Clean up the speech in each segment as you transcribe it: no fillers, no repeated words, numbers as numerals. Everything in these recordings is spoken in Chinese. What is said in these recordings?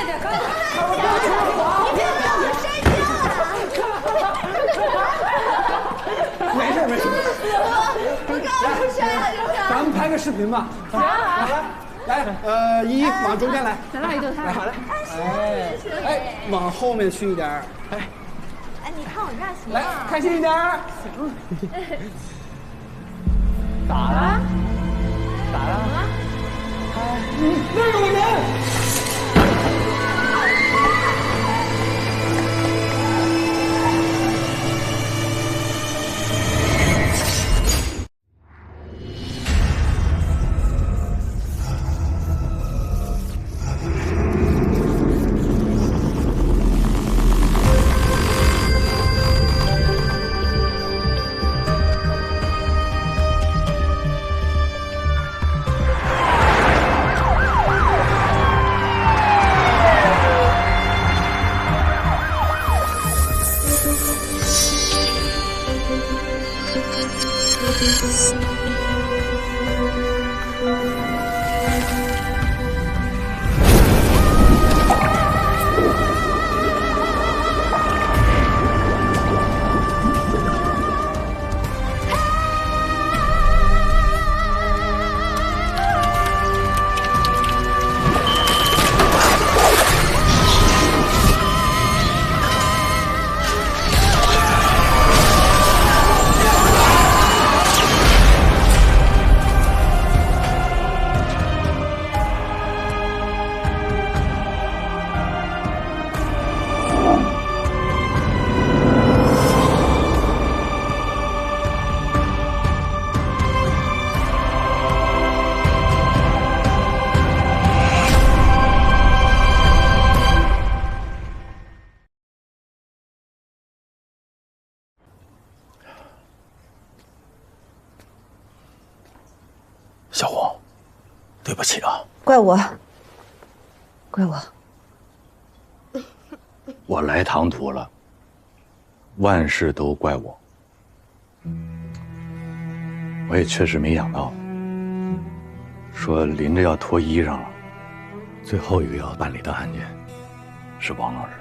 点，快点！没事没事。不告诉谁了，咱们拍个视频吧。行啊。来，依依往中间来。咱俩一对他。好嘞。哎，往后面去一点。哎，你看我这样行吗？来，开心一点。行。咋了？咋了？那有人！小红，对不起啊，怪我，怪我。我来唐突了，万事都怪我。我也确实没想到，说临着要脱衣裳了，最后一个要办理的案件是王老师。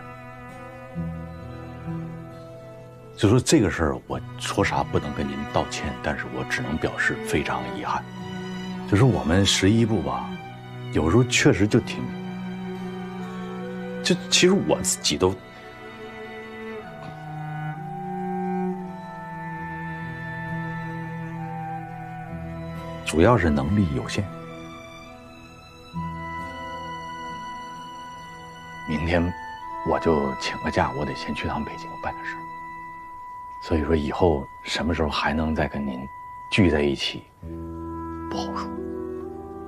就说这个事儿，我说啥不能跟您道歉，但是我只能表示非常遗憾。就是我们11部吧，有时候确实就挺，就其实我自己都，主要是能力有限。明天我就请个假，我得先去趟北京办点事儿。所以说以后什么时候还能再跟您聚在一起，不好说。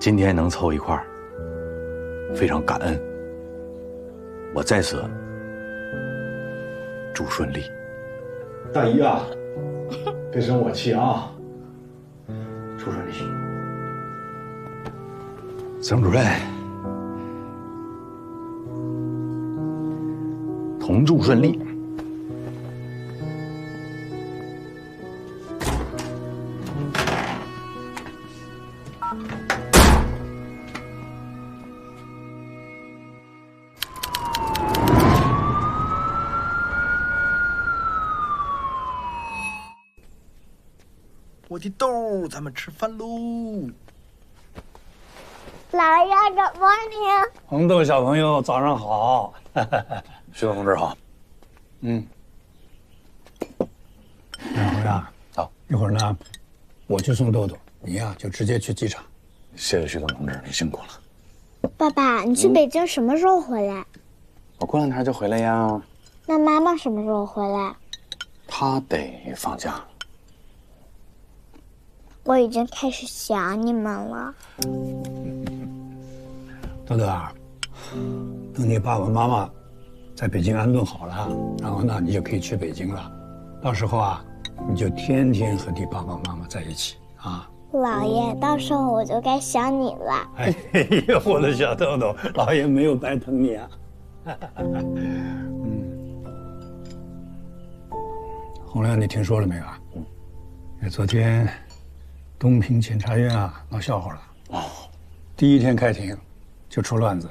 今天能凑一块儿，非常感恩。我在此祝顺利。大姨啊，别生我气啊！祝顺利。曾主任，同祝顺利。我的豆，咱们吃饭喽！姥爷 ，Good morning。红豆小朋友，早上好。徐总同志好。两回啊，好，一会儿呢，我去送豆豆，你呀就直接去机场。谢谢徐总同志，你辛苦了。爸爸，你去北京什么时候回来？我过两天就回来呀。那妈妈什么时候回来？她得放假了。我已经开始想你们了。豆豆啊，等你爸爸妈妈在北京安顿好了，然后呢，你就可以去北京了。到时候啊，你就天天和你爸爸妈妈在一起啊。姥爷，到时候我就该想你了。哎呀，我的小豆豆，老爷没有白疼你啊。洪亮，你听说了没有啊？昨天东平检察院啊闹笑话了。第一天开庭就出乱子，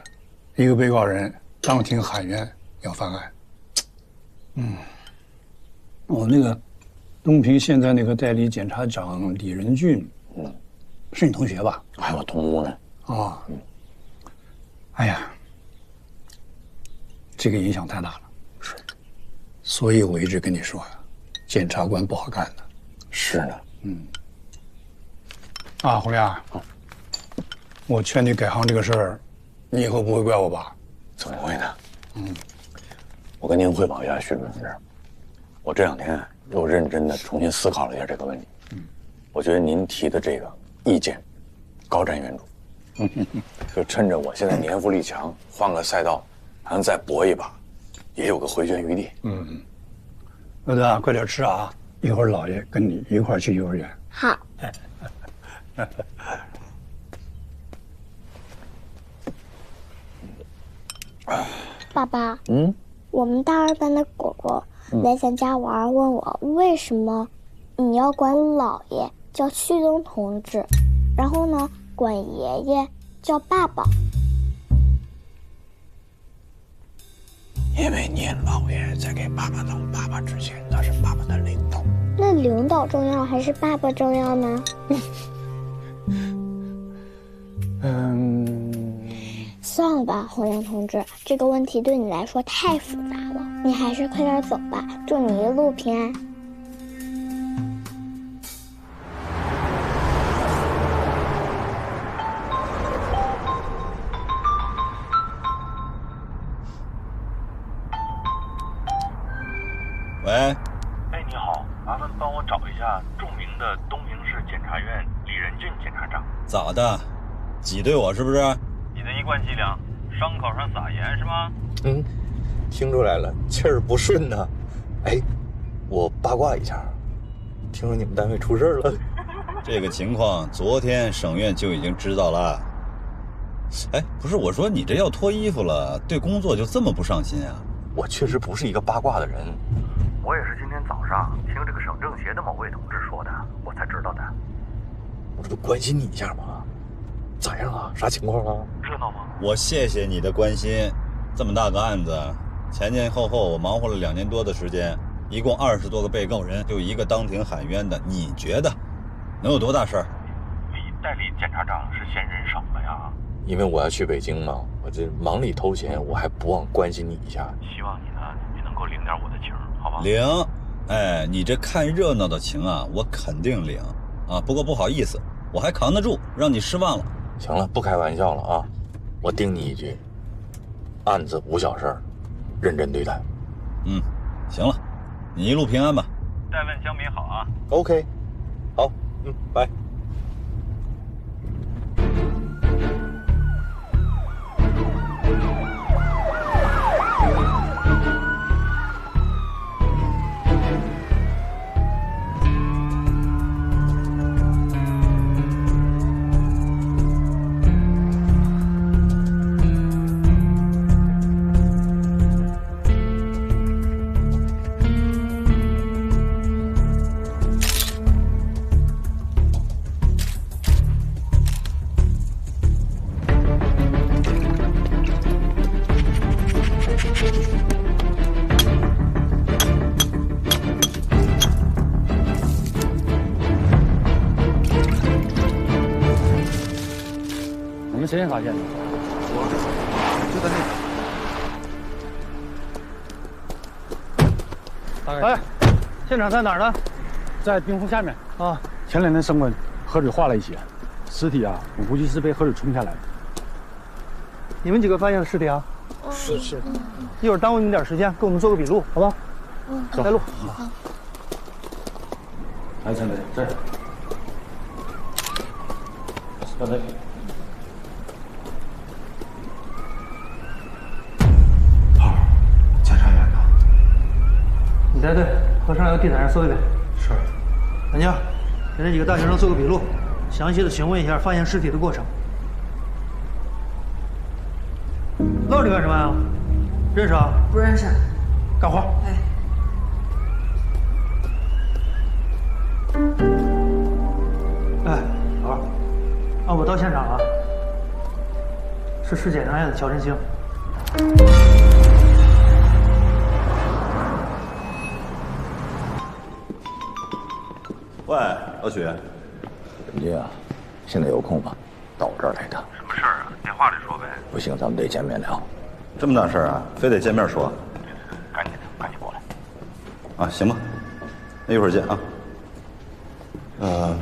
一个被告人当庭喊冤要翻案。我那个东平现在那个代理检察长李仁俊，是你同学吧？还我同屋呢。啊，哎呀，这个影响太大了。是，所以我一直跟你说呀，检察官不好干的。是呢。啊，洪亮，我劝你改行这个事儿，你以后不会怪我吧？怎么会呢？我跟您汇报一下，徐主任，我这2天又认真的重新思考了一下这个问题。我觉得您提的这个意见，高瞻远瞩。就趁着我现在年富力强，换个赛道，还能再搏一把，也有个回旋余地。乐德啊，快点吃啊！一会儿姥爷跟你一块儿去幼儿园。好。爸爸，我们大二班的果果来咱家玩，问我为什么你要管姥爷叫旭东同志，然后呢管爷爷叫爸爸。因为您姥爷在给爸爸当爸爸之前，他是爸爸的领导。那领导重要还是爸爸重要呢？算了吧，洪亮同志，这个问题对你来说太复杂了，你还是快点走吧，祝你一路平安。喂，哎，你好，麻烦帮我找一下著名的东平市检察院李仁俊检察长。咋的？挤兑我是不是？你的一贯伎俩，伤口上撒盐是吗？听出来了，气儿不顺呐。哎，我八卦一下，听说你们单位出事了。这个情况昨天省院就已经知道了。哎，不是，我说你这要脱衣服了，对工作就这么不上心啊？我确实不是一个八卦的人，我也是今天早上听这个省政协的某位同志说的，我才知道的。我这不关心你一下吗？咋样啊？啥情况啊？热闹吗？我谢谢你的关心。这么大个案子，前后我忙活了2年多的时间，一共20多个被告人，就一个当庭喊冤的，你觉得能有多大事儿？李代理检察长是嫌人少了呀？因为我要去北京嘛，我这忙里偷闲，我还不忘关心你一下。希望你呢也能够领点我的情，好吧？领，哎，你这看热闹的情啊，我肯定领啊。不过不好意思，我还扛得住，让你失望了。行了，不开玩笑了啊！我叮你一句，案子无小事，认真对待。行了，你一路平安吧。代问江民好啊。OK， 好，拜。你们谁先发现的？就在那个。哎，现场在哪儿呢？在冰湖下面啊。前2天升温，河水化了一些，尸体啊，我估计是被河水冲下来的。你们几个发现了尸体啊？是。一会儿耽误你们点时间，给我们做个笔录，好吧？走，带路。好。来，陈队，这儿。小队。你带队和上游地毯上搜一遍。是。南京，给这几个大学生做个笔录，详细的询问一下发现尸体的过程。愣着干什么呀？认识啊？不认识。干活。哎。哎，老二，我到现场了，是尸检专业的乔振兴。喂，老许，人家啊，现在有空吗？到我这儿来一趟。什么事儿啊？电话里说呗。不行，咱们得见面聊。这么大事儿啊，非得见面说？赶紧过来。啊，行吧，那一会儿见啊。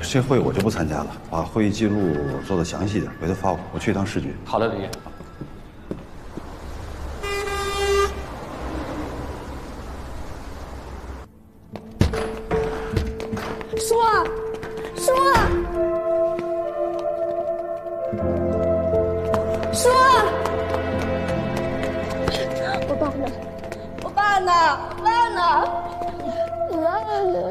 这会我就不参加了，把会议记录做得详细点，回头发我去一趟市局。好的，李爷。叔，我爸呢？我爸呢？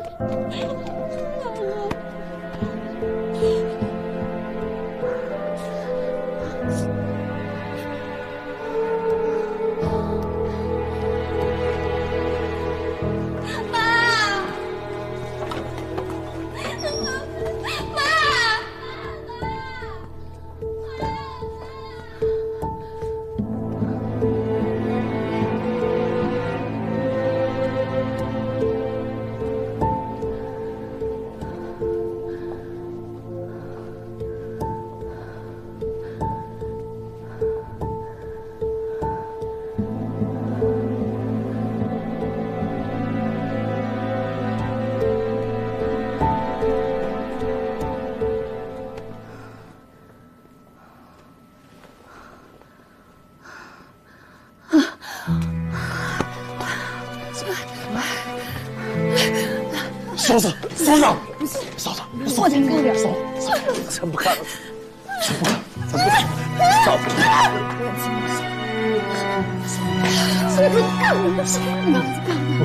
嫂子，嫂子，嫂子，我先看点。咱不看了，咱不看，嫂子，嫂子干我什么？不看。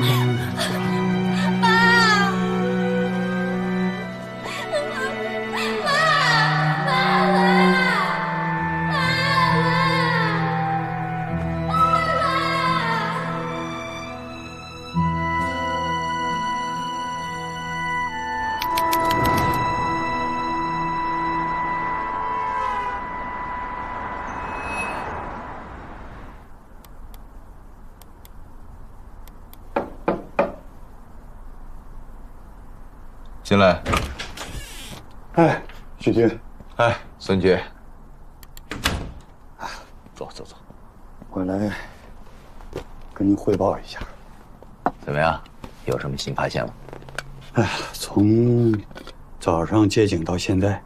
进来。哎，许军，哎，孙局，走。我来跟您汇报一下。怎么样？有什么新发现吗？哎，从早上接警到现在，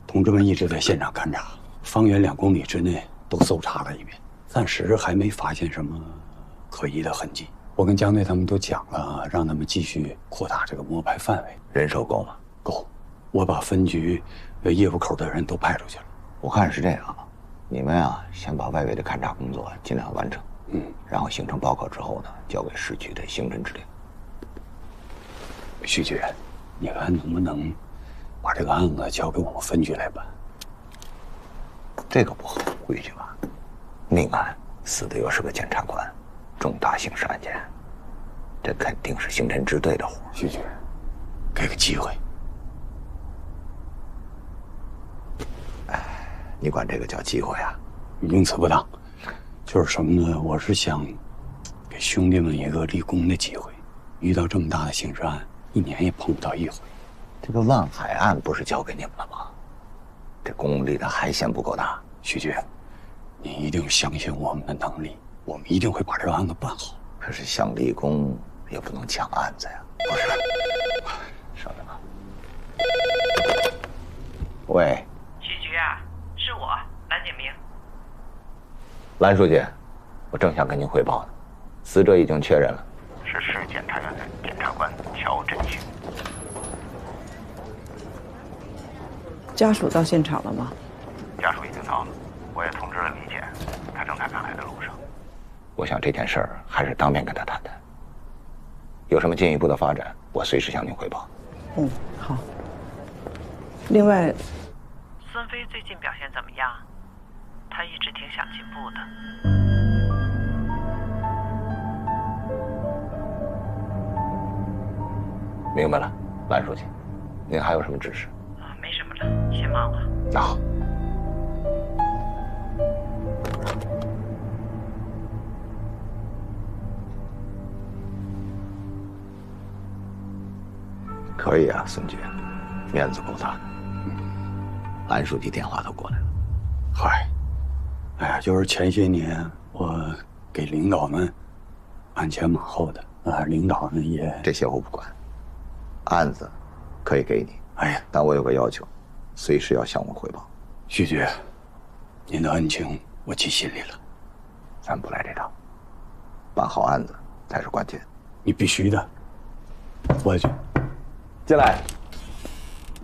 同志们一直在现场勘查，方圆2公里之内都搜查了一遍，暂时还没发现什么可疑的痕迹。我跟江队他们都讲了，让他们继续扩大这个摸排范围。人手够吗？够，我把分局业务口的人都派出去了。我看是这样啊，你们啊，先把外围的勘察工作尽量完成，然后行程报告之后呢，交给市局的行政指令。徐局，你看能不能把这个案子交给我们分局来办？这个不合规矩吧？命案死的又是个检察官，重大刑事案件，这肯定是刑侦支队的活。徐局，给个机会。你管这个叫机会啊？用词不当，就是什么呢？我是想给兄弟们一个立功的机会。遇到这么大的刑事案，1年也碰不到1回。这个万海案不是交给你们了吗？这功立的还嫌不够大？徐局，你一定相信我们的能力，我们一定会把这个案子办好。可是想立功也不能抢案子呀。不是，稍等啊。喂，许局啊，是我蓝景明。蓝书记，我正想跟您汇报呢，死者已经确认了，是市检察院的检察官乔振兴。家属到现场了吗？家属已经到了，我也通知了李检，他正在赶来的路上。我想这件事儿还是当面跟他谈谈，有什么进一步的发展，我随时向您汇报。好。另外，孙飞最近表现怎么样？他一直挺想进步的。明白了，蓝书记，您还有什么指示？没什么了，先忙了。那好。可以啊，孙局，面子够大。安书记电话都过来了。嗨，哎呀，就是前些年我给领导们鞍前马后的啊，领导们也这些我不管，案子可以给你。哎呀，但我有个要求，随时要向我汇报。徐局，您的恩情我记心里了。咱不来这套，办好案子才是关键。你必须的。我去，进来。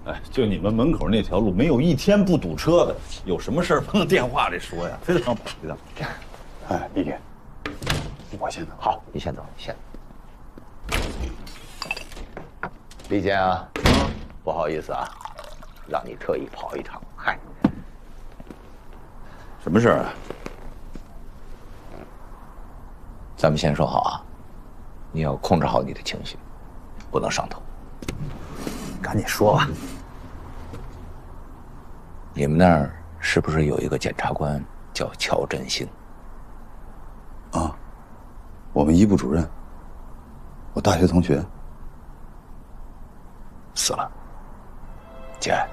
哎，就你们门口那条路，没有一天不堵车的。有什么事儿不能电话里说呀？非得让跑一趟。哎，李姐，我先走。好，你先走，你先走。李坚啊，不好意思啊，让你特意跑一趟。嗨，什么事儿啊？咱们先说好啊，你要控制好你的情绪，不能上头。赶紧说吧。你们那儿是不是有一个检察官叫乔振兴？啊，我们一部主任，我大学同学死了。节哀。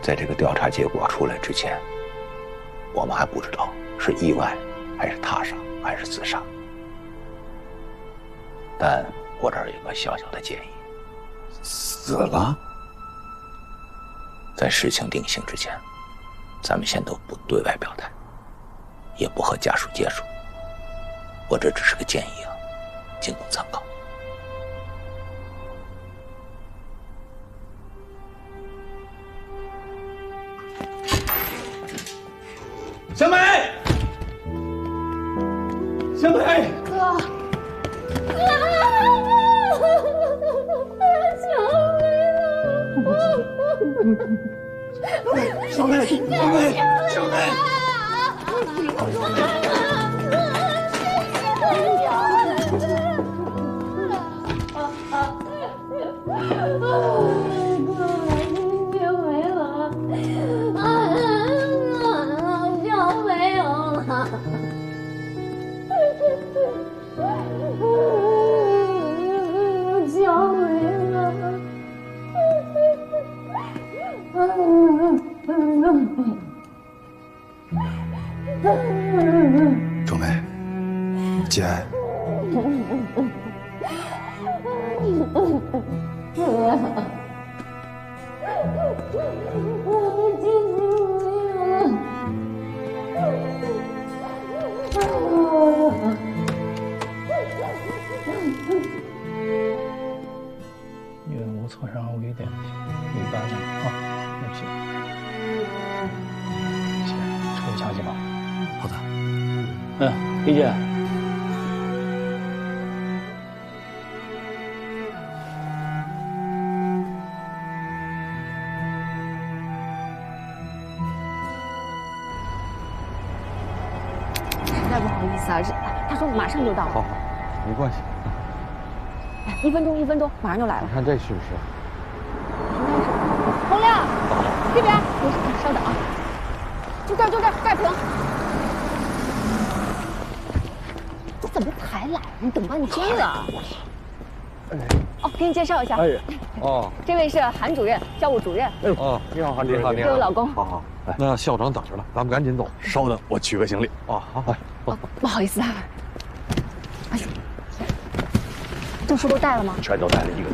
在这个调查结果出来之前，我们还不知道是意外还是他杀还是自杀。但我这儿有个小小的建议：死了。在事情定性之前，咱们先都不对外表态，也不和家属接触。我这只是个建议啊，仅供参考。小美，小美，哥。小梅，小梅，小梅，别回了，小没有了。小没了。周梅，节哀。岳无错伤为点评，一般的啊，对不起。处理详细吧。好的。李姐。实在不好意思啊，他说马上就到。好，没关系。哎，1分钟，1分钟，马上就来了。你看这是不是？洪亮，这边，没事，稍等啊。就这儿，就这儿，这儿停。这怎么才来？你等半天了。哦，给你介绍一下。哎，哦，这位是韩主任，教务主任。哦，你好，韩主任。你好，你好。这位老公。好好。那校长等着了，咱们赶紧走。稍等，我取个行李。哦，好。不好意思啊。哎，证书都带了吗？全都带了一个。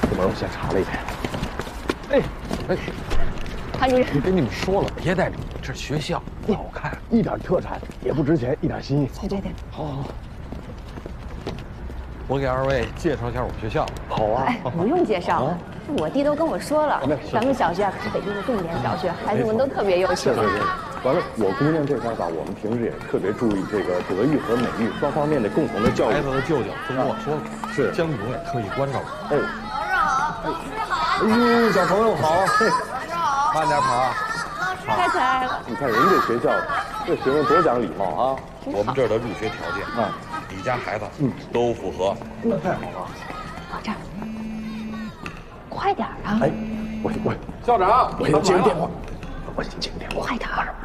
这门我先查了一遍。哎，韩主任，你跟你们说了，别带这个，这是学校，不好看，一点特产也不值钱，一点心意。对。好。我给2位介绍一下我们学校。好啊。哎，不用介绍了，我弟都跟我说了，咱们小学啊可是北京的重点小学，孩子们都特别优秀。完了，我姑娘这块吧，我们平时也特别注意这个德育和美育双方面的共同的教育。孩子的舅舅跟我说了，是江总也特意关照我。哎，老师好，老师好。哎呦，小朋友好。老师好。慢点跑啊！太可爱了。你看人这学校，这学生多讲礼貌啊。我们这儿的入学条件啊，你家孩子都符合。那太好了。往这儿，快点啊！哎，我校长，我先接个电话，我先接个电话。快点儿！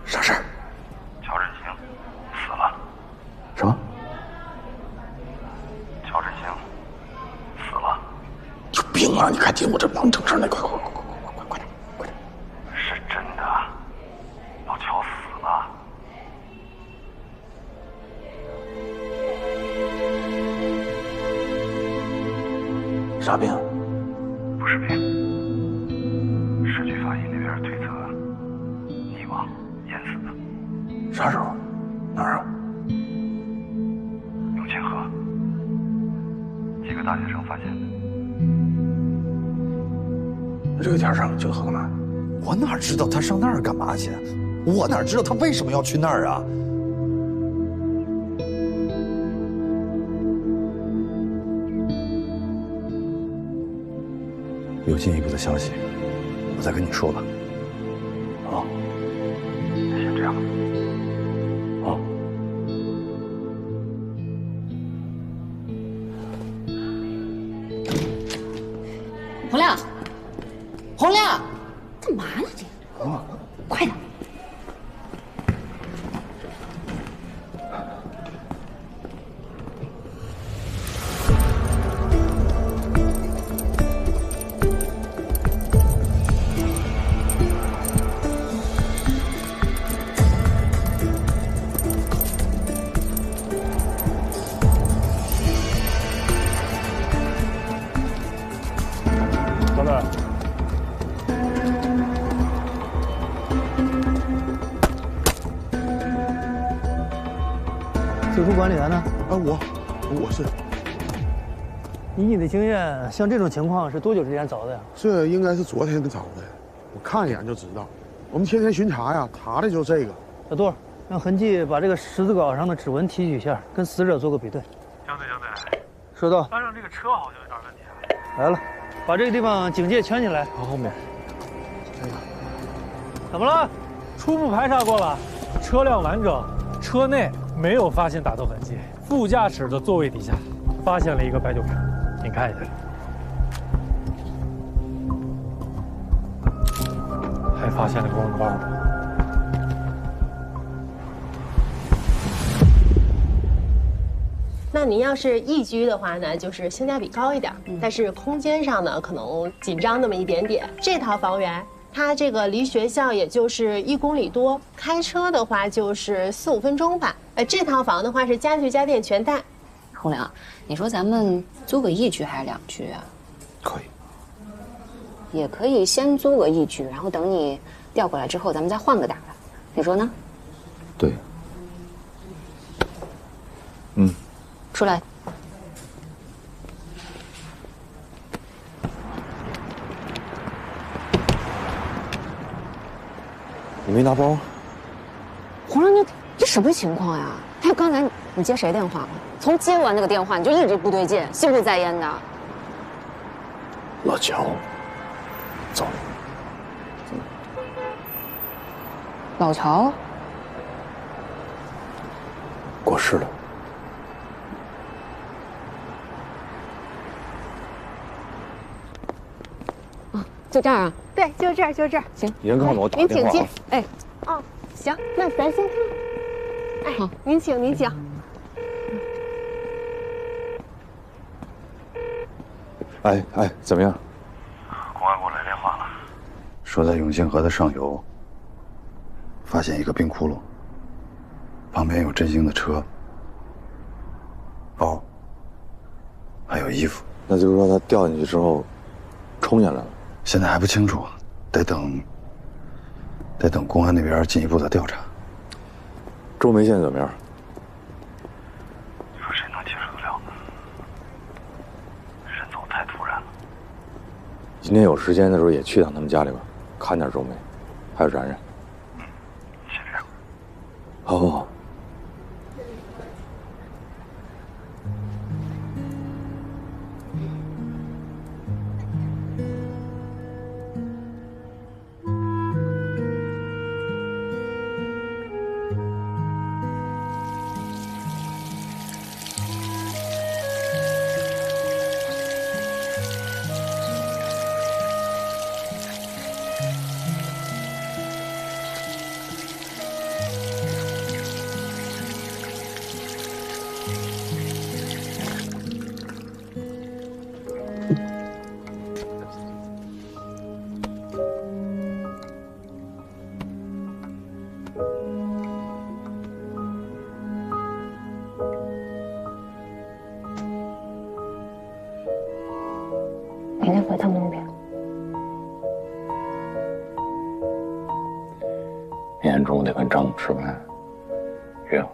啥事儿？乔振兴死能整事呢，快！是真的，老乔死了。啥病？不是病。市局法医那边推测，溺亡、淹死的。啥时候？哪儿啊？永清河，几个大学生发现的。这个天上去河干嘛？我哪知道他上那儿干嘛去？我哪知道他为什么要去那儿啊？有进一步的消息，我再跟你说吧。好，那先这样。好。洪亮，洪亮，干嘛呢这？快点！老板，救助管理员呢？我是。以你的经验，像这种情况是多久之前找的呀？这应该是昨天找的，我看一眼就知道。我们天天巡查呀，查的就是这个。小杜，让痕迹把这个十字镐上的指纹提取一下，跟死者做个比对。江队，收到。班上这个车好像有点问题啊。来了，把这个地方警戒圈起来。往后面。怎么了？初步排查过了，车辆完整，车内没有发现打斗痕迹，副驾驶的座位底下发现了一个白酒瓶，你看一下。还发现了个公文包。那您要是一居的话呢，就是性价比高一点，但是空间上呢可能紧张那么一点点。这套房源，它这个离学校也就是1公里多，开车的话就是4、5分钟吧。这套房的话是家具家电全带。洪亮，你说咱们租个1居还是2居啊？可以。也可以先租个1居，然后等你调过来之后，咱们再换个打扮，你说呢？对。出来。你没拿包？洪亮，你这什么情况呀？还有刚才你接谁电话了？从接完那个电话你就一直不对劲，心不在焉的。老乔，走。老乔过世了。就这儿啊？对，就这儿，就这儿。行，您告诉我打电话。您请进。哎，哦，行，那咱先看。哎，好，您请，您请。哎，怎么样？公安给我来电话了，说在永清河的上游发现一个冰窟窿，旁边有振兴的车、包，还有衣服。那就是说他掉进去之后冲进来了。现在还不清楚，得等公安那边进一步的调查。周梅现在怎么样？你说谁能接受得了呢？人走太突然了。今天有时间的时候也去趟他们家里吧，看点周梅，还有冉冉。先这样。好。明天中午得跟张总吃饭，约好。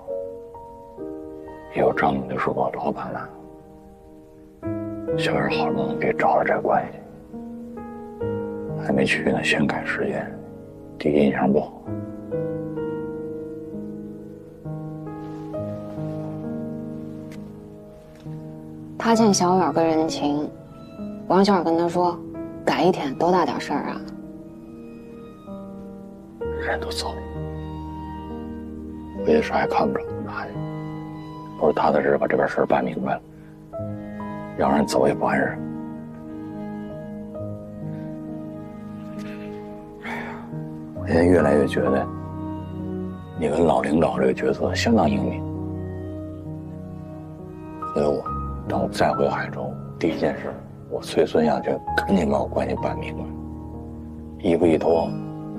以后张总就说我老板了。小燕好不容易给找了这关系，还没去呢，先改时间，第一印象不好。他欠小远个人情，我让小远跟他说，改一天多大点事儿啊！人都走了，我也是还看不着他，不是踏踏实实把这边事儿办明白了，让人走也不安生。哎呀，我现在越来越觉得，你跟老领导这个角色相当英明。所以当我再回海州，第一件事，我催孙亚军赶紧把我关系办明白。衣服一脱，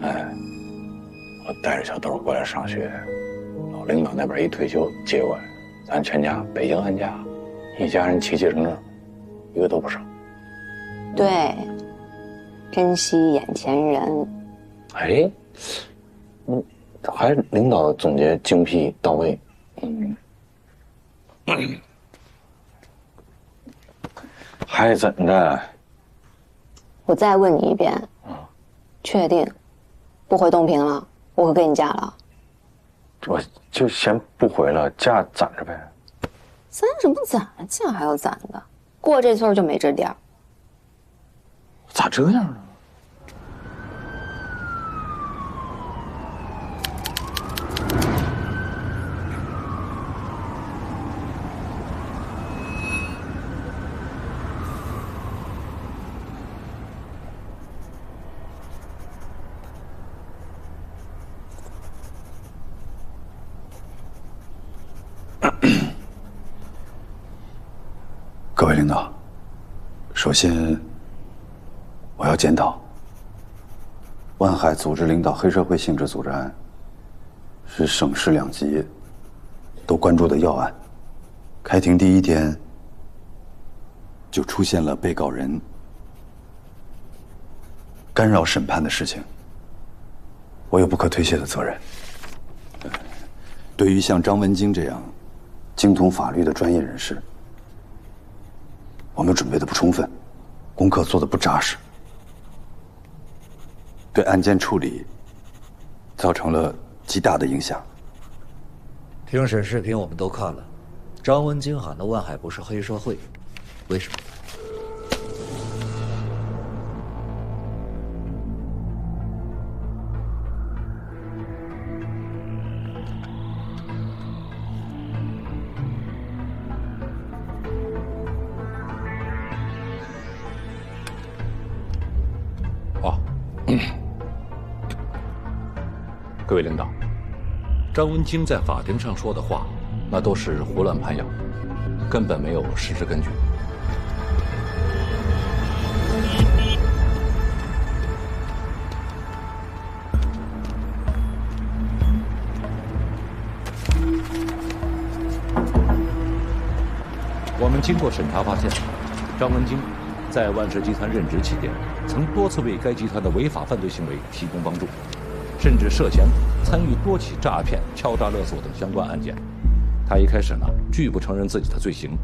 哎，我带着小豆过来上学，老领导那边一退休接过来，咱全家北京安家，一家人齐齐整整，一个都不少。对，珍惜眼前人。哎，还领导总结精辟到位，还怎的？我再问你一遍，确定不回东平了？我可给你嫁了。我就先不回了，嫁攒着呗。攒什么攒？嫁还要攒的，过这村就没这店儿。咋这样呢？各位领导，首先我要检讨，万海组织领导黑社会性质组织案，是省市两级都关注的要案。开庭第一天就出现了被告人干扰审判的事情，我有不可推卸的责任。对于像张文京这样精通法律的专业人士，我们准备的不充分，功课做的不扎实，对案件处理造成了极大的影响。庭审视频我们都看了，张文京喊的万海不是黑社会，为什么？各位领导，张文京在法庭上说的话，那都是胡乱攀咬，根本没有事实根据。我们经过审查发现，张文京在万氏集团任职期间，曾多次为该集团的违法犯罪行为提供帮助，甚至涉嫌参与多起诈骗、敲诈勒索等相关案件。他一开始呢，拒不承认自己的罪行，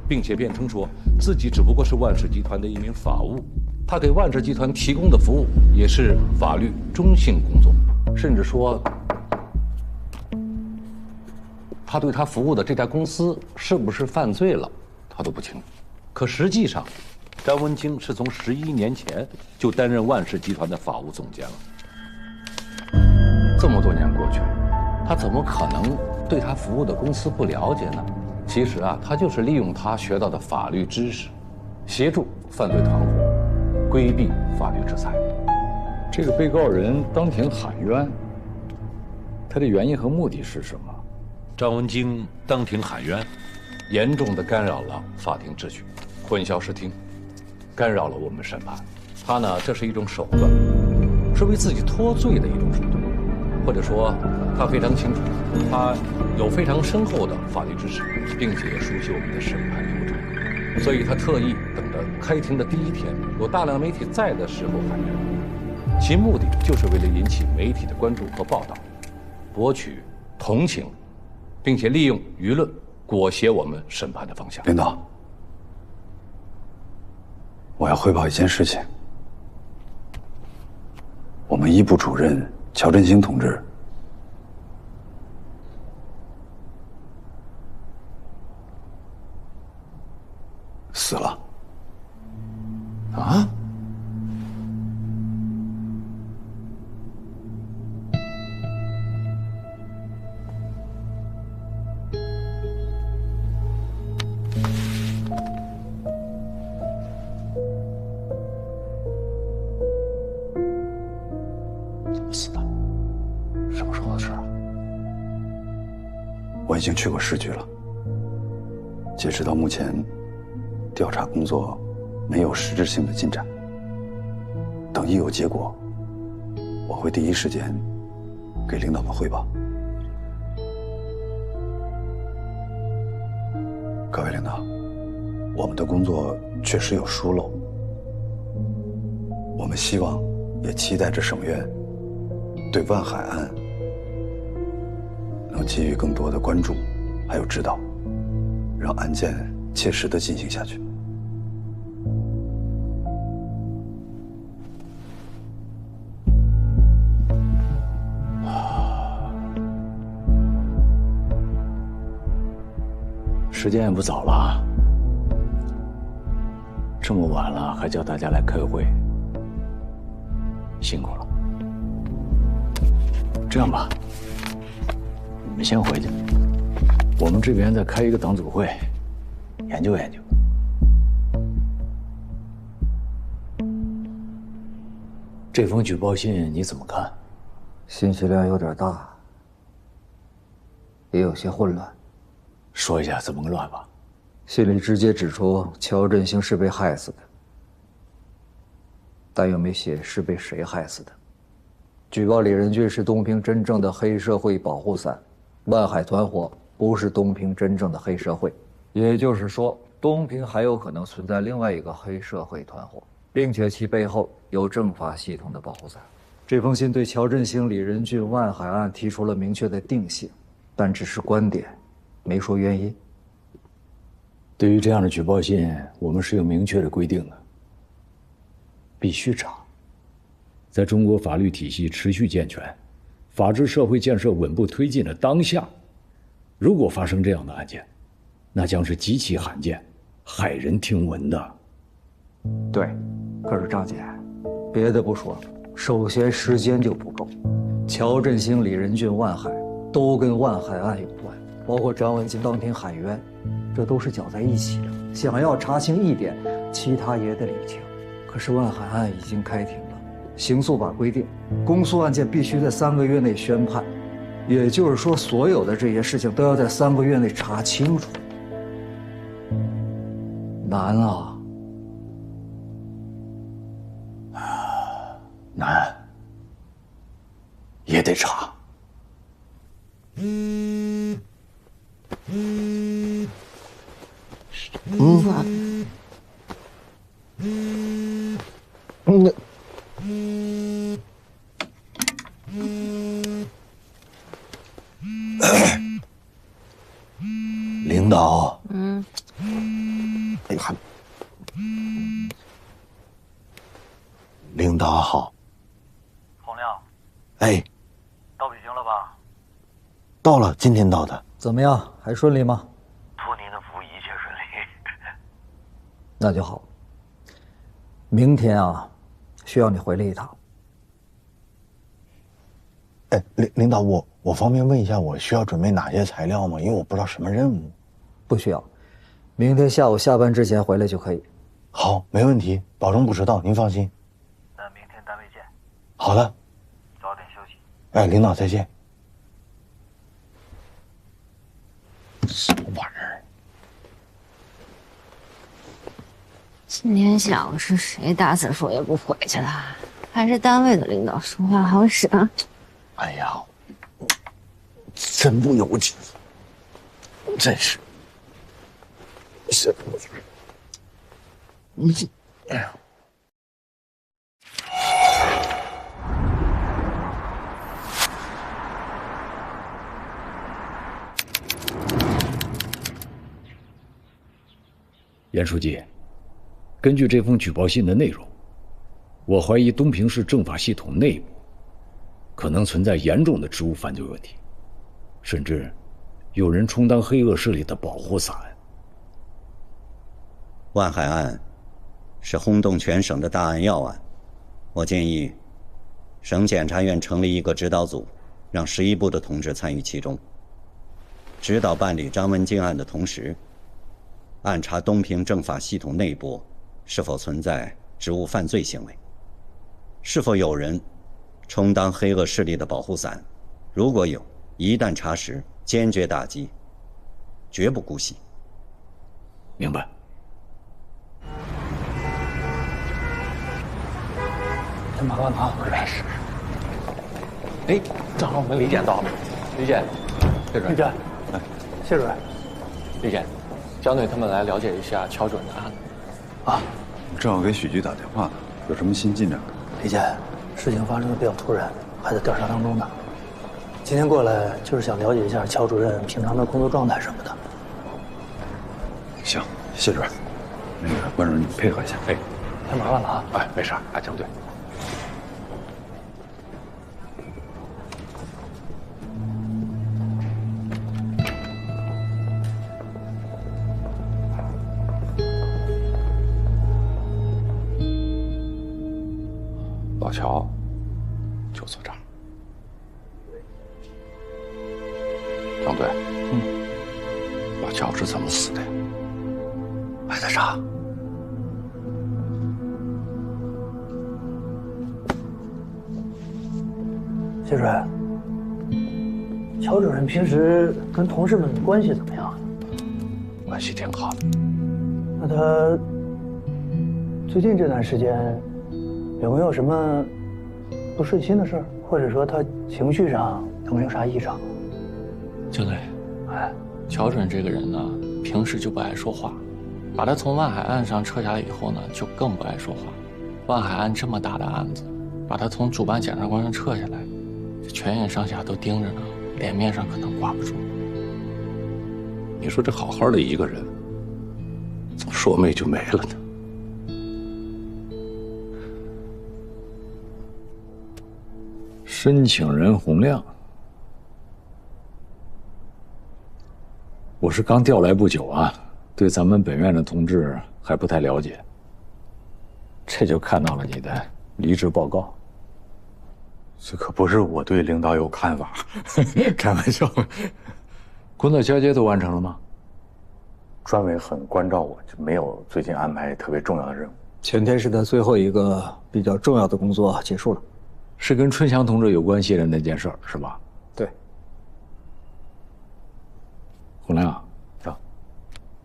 并且辩称说自己只不过是万氏集团的一名法务，他给万氏集团提供的服务也是法律中性工作，甚至说他对他服务的这家公司是不是犯罪了，他都不清楚。可实际上，张文京是从11年前就担任万氏集团的法务总监了。这么多年过去了，他怎么可能对他服务的公司不了解呢？其实啊，他就是利用他学到的法律知识，协助犯罪团伙规避法律制裁。这个被告人当庭喊冤，他的原因和目的是什么？张文京当庭喊冤，严重的干扰了法庭秩序，混淆视听，干扰了我们审判。他呢，这是一种手段，是为自己脱罪的一种手段，或者说，他非常清楚，他有非常深厚的法律知识，并且熟悉我们的审判流程，所以他特意等着开庭的第一天，有大量媒体在的时候喊冤，其目的就是为了引起媒体的关注和报道，博取同情，并且利用舆论裹挟我们审判的方向。领导，我要汇报一件事情。我们一部主任乔振兴同志死了。啊？死的？什么时候的事啊？我已经去过市局了。截止到目前，调查工作没有实质性的进展。等一有结果，我会第一时间给领导们汇报。各位领导，我们的工作确实有疏漏，我们希望也期待着省院对万海案能给予更多的关注，还有指导，让案件切实地进行下去。时间也不早了，这么晚了还叫大家来开会，辛苦了。这样吧，你们先回去，我们这边再开一个党组会，研究研究。这封举报信你怎么看？信息量有点大，也有些混乱。说一下怎么个乱法？信里直接指出乔振兴是被害死的，但又没写是被谁害死的。举报李仁俊是东平真正的黑社会保护伞，万海团伙不是东平真正的黑社会，也就是说，东平还有可能存在另外一个黑社会团伙，并且其背后有政法系统的保护伞。这封信对乔振兴、李仁俊、万海案提出了明确的定性，但只是观点，没说原因。对于这样的举报信，我们是有明确的规定的，必须查。在中国法律体系持续健全、法治社会建设稳步推进的当下，如果发生这样的案件，那将是极其罕见、骇人听闻的。对，可是张姐，别的不说，首先时间就不够。乔振兴、李仁俊、万海都跟万海案有关，包括张文金当庭喊冤，这都是搅在一起的。想要查清一点，其他也得理清。可是万海案已经开庭了，刑诉法规定，公诉案件必须在3个月内宣判，也就是说，所有的这些事情都要在3个月内查清楚。难啊！难，也得查。领导，哎呀，领导好。洪亮，哎，到北京了吧？到了，今天到的。怎么样，还顺利吗？托您的福，一切顺利。那就好。明天啊，需要你回来一趟。哎，领导，我方便问一下，我需要准备哪些材料吗？因为我不知道什么任务。不需要，明天下午下班之前回来就可以。好，没问题，保证不迟到，您放心。那明天单位见。好的。早点休息。哎，领导再见。什么玩意儿？今天下午是谁打死说也不回去了？还是单位的领导说话好使啊？哎呀，真不由己，真是。你，哎呀。严书记，根据这封举报信的内容，我怀疑东平市政法系统内部可能存在严重的职务犯罪问题，甚至有人充当黑恶势力的保护伞。万海案是轰动全省的大案要案，我建议省检察院成立一个指导组，让11部的同志参与其中，指导办理张文京案的同时，暗查东平政法系统内部是否存在职务犯罪行为，是否有人充当黑恶势力的保护伞，如果有，一旦查实，坚决打击，绝不姑息。明白。太麻烦了啊！是。哎，正好我们李检到了。李检，谢主任。李检，谢主任。李检，江队他们来了解一下乔主任的案子。啊，正好给许局打电话呢，有什么新进展？李检，事情发生的比较突然，还在调查当中呢。今天过来就是想了解一下乔主任平常的工作状态什么的。行，谢主任。那个关主任，你配合一下。哎，太麻烦了啊！哎，没事，啊，江队。老乔就坐这儿。张队，老乔是怎么死的？还在查。谢主任，乔主任平时跟同事们的关系怎么样？关系挺好的。那他最近这段时间有没有什么不顺心的事儿，或者说他情绪上有没有啥异常？江队，哎，乔主任这个人呢，平时就不爱说话，把他从万海案上撤下来以后呢，就更不爱说话。万海案这么大的案子，把他从主办检察官上撤下来，这全院上下都盯着呢，脸面上可能挂不住。你说这好好的一个人，说没就没了呢？申请人洪亮，我是刚调来不久啊，对咱们本院的同志还不太了解，这就看到了你的离职报告。这可不是我对领导有看法，开玩笑。工作交接都完成了吗？专委很关照我，就没有最近安排特别重要的任务。前天是他最后一个比较重要的工作结束了，是跟春祥同志有关系的那件事儿，是吧？对。洪亮，啊，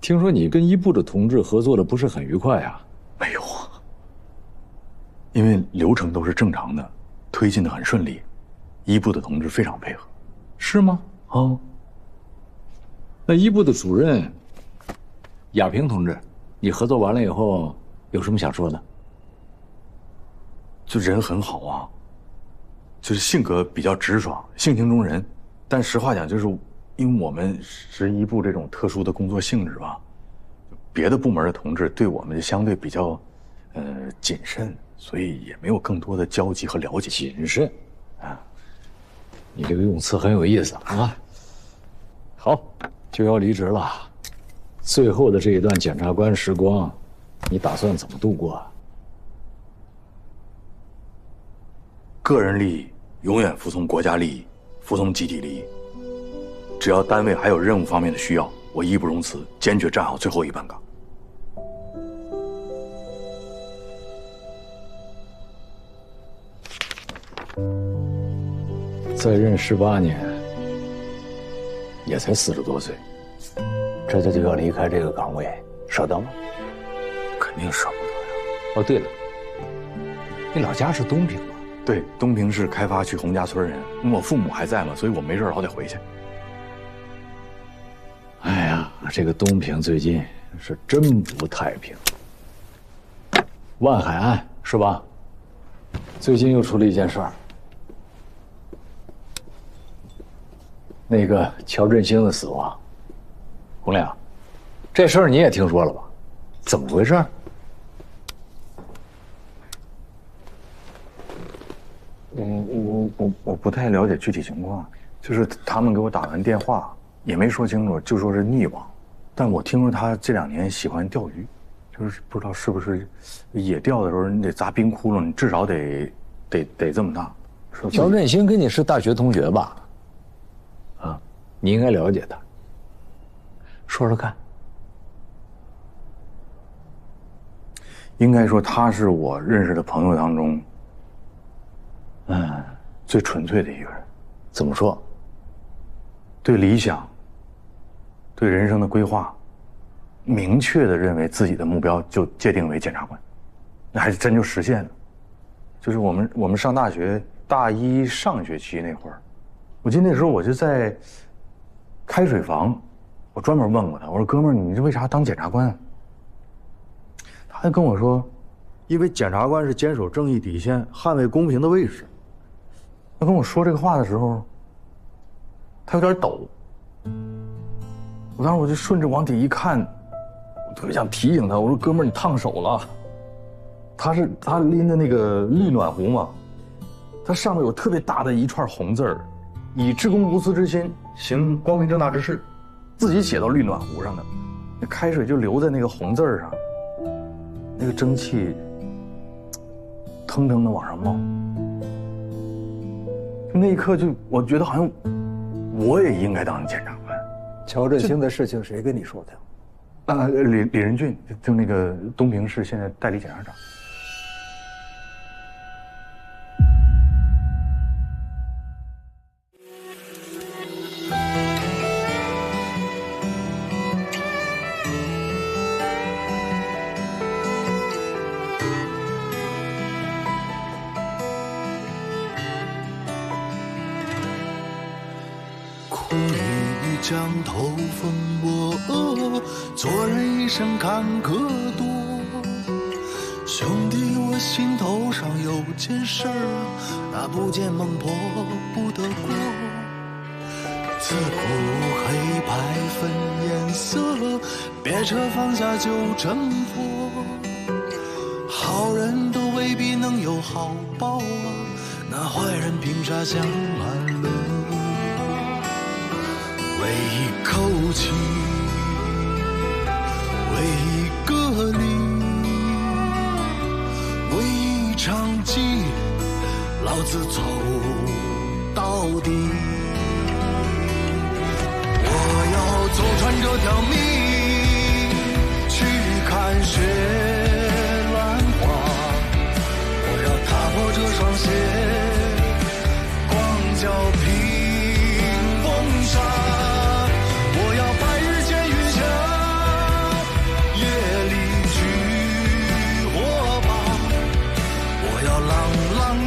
听说你跟一部的同志合作的不是很愉快呀？没有啊，因为流程都是正常的，推进的很顺利，一部的同志非常配合。是吗？哦。那一部的主任亚平同志，你合作完了以后有什么想说的？就人很好啊，就是性格比较直爽，性情中人。但实话讲，就是因为我们是一部这种特殊的工作性质吧，别的部门的同志对我们就相对比较谨慎，所以也没有更多的交集和了解。谨慎啊，你这个用词很有意思啊。好，就要离职了，最后的这一段检察官时光，你打算怎么度过啊？个人利益永远服从国家利益，服从集体利益。只要单位还有任务方面的需要，我义不容辞，坚决站好最后一班岗。在任18年，也才40多岁，这就要离开这个岗位，舍得吗？肯定舍不得呀。哦，对了，你老家是东平吗？对，东平市开发区洪家村人。我父母还在嘛，所以我没事老得回去。哎呀，这个东平最近是真不太平。万海案是吧？最近又出了一件事儿，那个乔振兴的死亡。洪亮，这事儿你也听说了吧？怎么回事？我不太了解具体情况，就是他们给我打完电话也没说清楚，就说是溺亡。但我听说他这2年喜欢钓鱼，就是不知道是不是野钓的时候你得砸冰窟窿，你至少得这么大。乔振兴跟你是大学同学吧？啊，你应该了解他。说说看。应该说他是我认识的朋友当中，最纯粹的一个人。怎么说？对理想，对人生的规划，明确的认为自己的目标就界定为检察官，那还真就实现了。就是我们上大学大一上学期那会儿，我记得那时候我就在开水房，我专门问过他，我说哥们儿，你这为啥当检察官啊？他跟我说，因为检察官是坚守正义底线、捍卫公平的卫士。他跟我说这个话的时候，他有点抖。我当时我就顺着往底一看，我特别想提醒他，我说哥们儿，你烫手了。他拎的那个绿暖壶嘛，它上面有特别大的一串红字儿，以至公无私之心行光明正大之事，自己写到绿暖壶上的，那开水就流在那个红字儿上。那个蒸汽腾腾的往上冒，就那一刻就我觉得好像我也应该当检察官。乔振兴的事情谁跟你说的？李仁俊，就那个东平市现在代理检察长。江头风波，做人一生坎坷多。兄弟，我心头上有件事儿，那不见孟婆不得过。自古黑白分颜色，别扯放下就成佛。好人都未必能有好报啊，那坏人凭啥享安乐？为一口气，为一个理，为一场戏，老子走到底。我要走穿这条命，去看雪乱花。我要踏破这双鞋，光脚平风沙。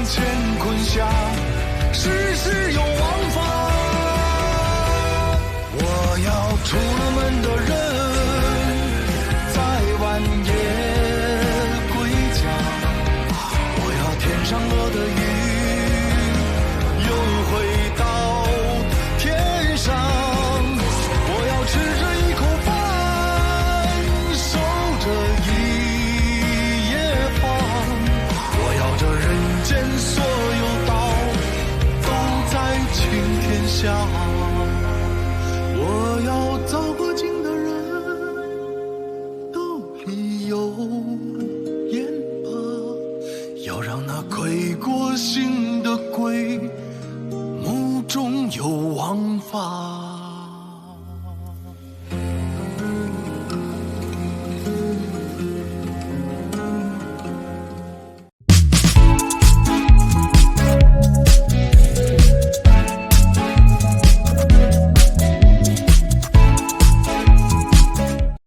乾坤下，世事有王法。我要出了门的人，在晚夜归家。我要天上落的雨，又回到天上。我要吃着一口饭，守着一夜房。我要这人间所有道都在青天下，我要造过境的人兜里有盐巴，要让那亏过心的鬼目中有王法。